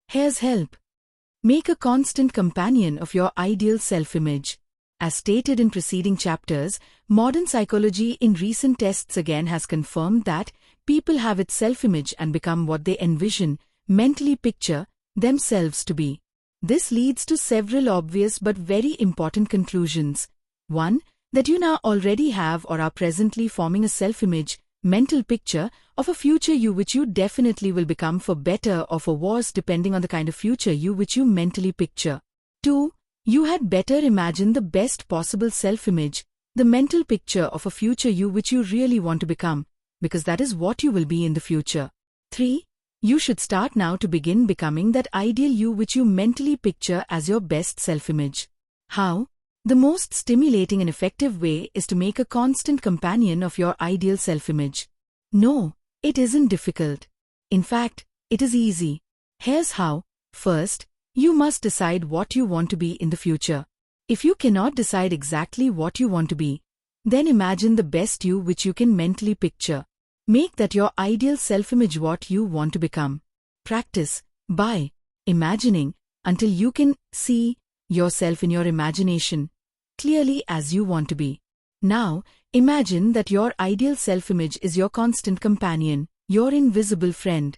Here's help. Make a constant companion of your ideal self-image. As stated in preceding chapters, modern psychology in recent tests again has confirmed that people have its self-image and become what they envision, mentally picture, themselves to be. This leads to several obvious but very important conclusions. 1. That you now already have or are presently forming a self-image, mental picture of a future you which you definitely will become, for better or for worse depending on the kind of future you which you mentally picture. 2. You had better imagine the best possible self-image, the mental picture of a future you which you really want to become, because that is what you will be in the future. 3. You should start now to begin becoming that ideal you which you mentally picture as your best self-image. How? The most stimulating and effective way is to make a constant companion of your ideal self-image. No, it isn't difficult. In fact, it is easy. Here's how. First, you must decide what you want to be in the future. If you cannot decide exactly what you want to be, then imagine the best you which you can mentally picture. Make that your ideal self-image, what you want to become. Practice by imagining until you can see yourself in your imagination clearly as you want to be. Now, imagine that your ideal self-image is your constant companion, your invisible friend,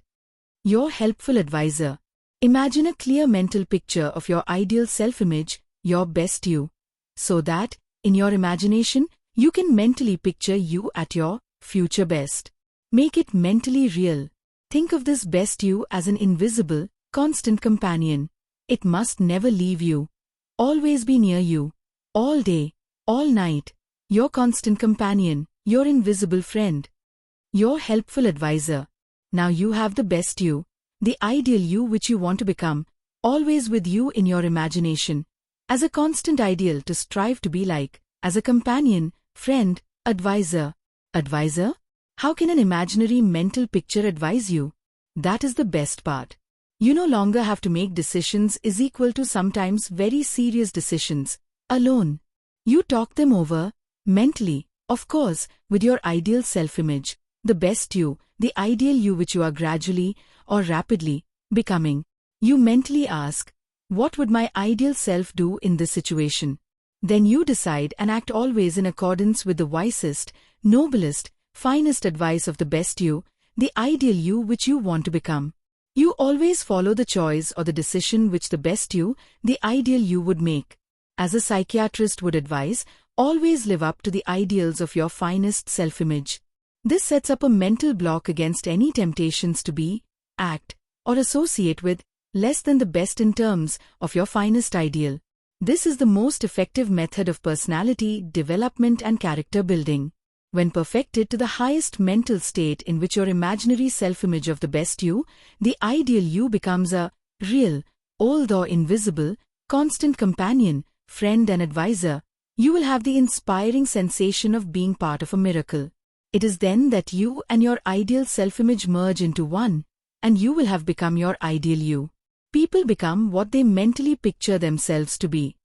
your helpful advisor. Imagine a clear mental picture of your ideal self-image, your best you, so that, in your imagination, you can mentally picture you at your future best. Make it mentally real. Think of this best you as an invisible, constant companion. It must never leave you. Always be near you. All day, all night. Your constant companion, your invisible friend, your helpful advisor. Now you have the best you, the ideal you which you want to become, always with you in your imagination, as a constant ideal to strive to be like, as a companion, friend, advisor. Advisor? How can an imaginary mental picture advise you? That is the best part. You no longer have to make decisions is equal to sometimes very serious decisions alone. You talk them over, mentally, of course, with your ideal self-image, the best you, the ideal you which you are gradually or rapidly becoming. You mentally ask, what would my ideal self do in this situation? Then you decide and act always in accordance with the wisest, noblest, finest advice of the best you, the ideal you which you want to become. You always follow the choice or the decision which the best you, the ideal you would make. As a psychiatrist would advise, always live up to the ideals of your finest self-image. This sets up a mental block against any temptations to be, act, or associate with less than the best in terms of your finest ideal. This is the most effective method of personality development and character building. When perfected to the highest mental state in which your imaginary self-image of the best you, the ideal you becomes a real, although invisible, constant companion, friend and advisor, you will have the inspiring sensation of being part of a miracle. It is then that you and your ideal self-image merge into one, and you will have become your ideal you. People become what they mentally picture themselves to be.